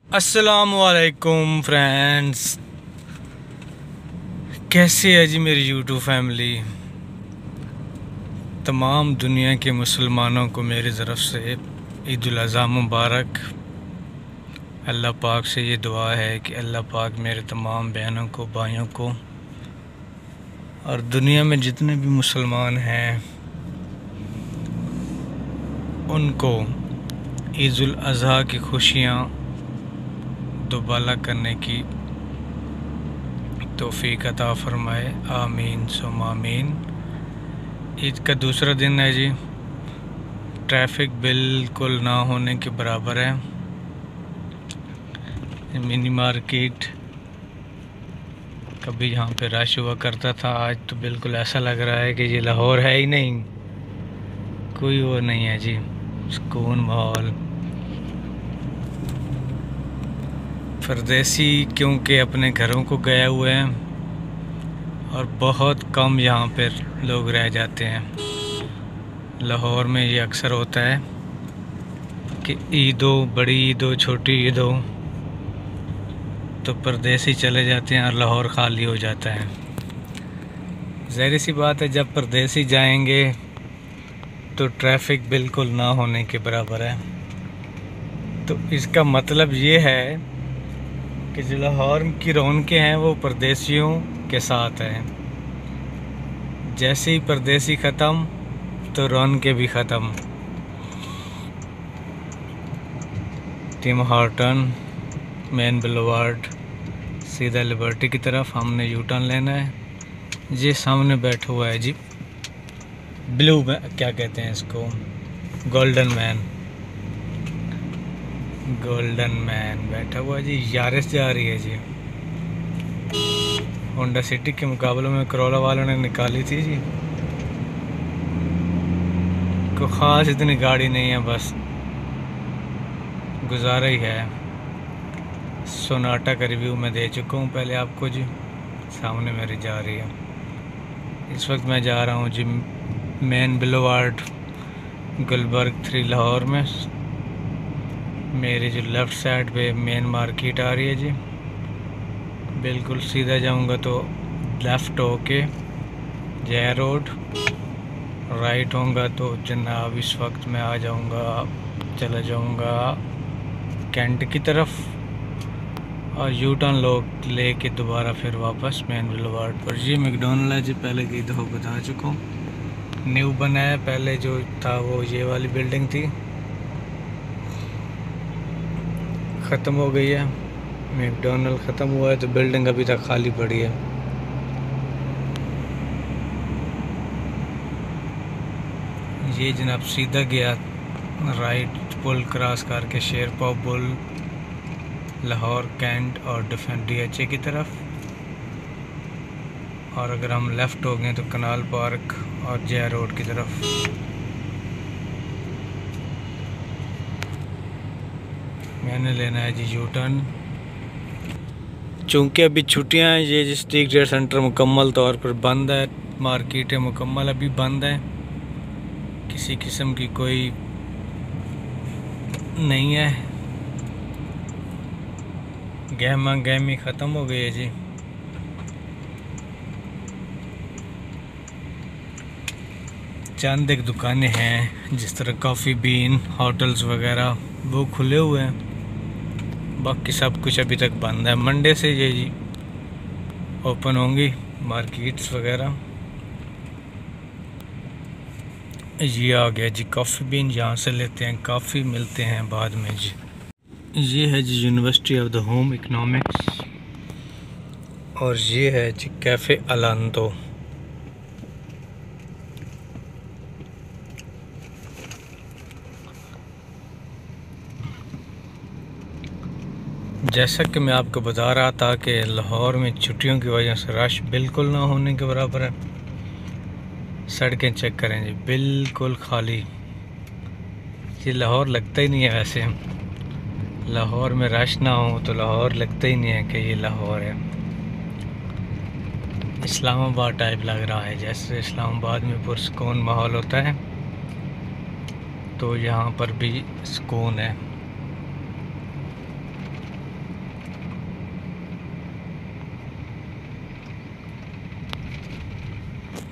अस्सलाम वालेकुम फ्रेंड्स, कैसे है जी मेरी यूट्यूब फैमिली। तमाम दुनिया के मुसलमानों को मेरी तरफ से ईद उल अज़हा मुबारक। अल्लाह पाक से ये दुआ है कि अल्लाह पाक मेरे तमाम बहनों को, भाइयों को और दुनिया में जितने भी मुसलमान हैं उनको ईद उल अज़हा की खुशियाँ दोबाला करने की तौफीक अता फरमाए। आमीन सुम आमीन। ईद का दूसरा दिन है जी। ट्रैफिक बिल्कुल ना होने के बराबर है। मिनी मार्केट कभी यहाँ पे रश हुआ करता था, आज तो बिल्कुल ऐसा लग रहा है कि ये लाहौर है ही नहीं, कोई वो नहीं है जी। सुकून माहौल। परदेसी क्योंकि अपने घरों को गए हुए हैं और बहुत कम यहाँ पर लोग रह जाते हैं। लाहौर में ये अक्सर होता है कि ईद हो, बड़ी ईद हो, छोटी ईद हो, तो परदेसी चले जाते हैं और लाहौर खाली हो जाता है। ज़ाहिर सी बात है, जब परदेसी जाएंगे तो ट्रैफिक बिल्कुल ना होने के बराबर है। तो इसका मतलब ये है कि जो लाहौर की रौनकें हैं वो परदेसियों के साथ हैं। जैसे ही परदेसी ख़त्म तो रौनकें भी ख़त्म। टिम हार्टन, मेन बुलेवार्ड, सीधा लिबर्टी की तरफ हमने यू टर्न लेना है। ये सामने बैठा हुआ है जी ब्लू में, क्या कहते हैं इसको, गोल्डन मैन बैठा हुआ है जी। यारिस जा रही है जी। होंडा सिटी के मुकाबले में करोला वालों ने निकाली थी जी। कोई ख़ास इतनी गाड़ी नहीं है, बस गुजारा ही है। सोनाटा का रिव्यू मैं दे चुका हूँ पहले आपको जी। सामने मेरी जा रही है। इस वक्त मैं जा रहा हूँ जी मेन बुलेवार्ड गुलबर्ग 3 लाहौर में। मेरी जो लेफ़्ट साइड पे मेन मार्केट आ रही है जी। बिल्कुल सीधा जाऊंगा तो लेफ़्ट होके जय रोड, राइट होगा तो जनाब इस वक्त मैं आ जाऊंगा, चला जाऊंगा कैंट की तरफ और यू टर्न ले के दोबारा फिर वापस मेन बुलेवार्ड पर। ये मैकडॉनल्ड है जी, पहले की दफ़ा बता चुका हूँ। न्यू बना है, पहले जो था वो ये वाली बिल्डिंग थी, ख़त्म हो गई है। मैकडॉनल्ड ख़त्म हुआ है तो बिल्डिंग अभी तक खाली पड़ी है। ये जनाब सीधा गया राइट पुल क्रॉस करके शेरपा पुल, लाहौर कैंट और डिफेंस DHA की तरफ। और अगर हम लेफ़्ट हो गए तो कनाल पार्क और जय रोड की तरफ। मैंने लेना है जी यू टर्न। चूँकि अभी छुट्टियां हैं, ये स्ट्रीट ट्रेड सेंटर मुकम्मल तौर पर बंद है। मार्केटें मुकम्मल अभी बंद हैं, किसी किस्म की कोई नहीं है। गहमा गहमी ख़त्म हो गई है जी। चंद एक दुकानें हैं जिस तरह कॉफ़ी बीन, होटल्स वगैरह वो खुले हुए हैं, बाकी सब कुछ अभी तक बंद है। मंडे से ये जी ओपन होंगी मार्केट्स वगैरह। ये आ गया जी कॉफ़ी बीन, यहाँ से लेते हैं काफ़ी, मिलते हैं बाद में जी। ये है ji university of the home economics और ये है जी कैफ़े अलांतो। जैसा कि मैं आपको बता रहा था कि लाहौर में छुट्टियों की वजह से रश बिल्कुल ना होने के बराबर है। सड़कें चेक करें जी, बिल्कुल खाली। ये लाहौर लगता ही नहीं है। वैसे लाहौर में रश ना हो तो लाहौर लगता ही नहीं है कि ये लाहौर है। इस्लामाबाद टाइप लग रहा है, जैसे इस्लामाबाद में पुरसुकून माहौल होता है तो यहाँ पर भी सुकून है।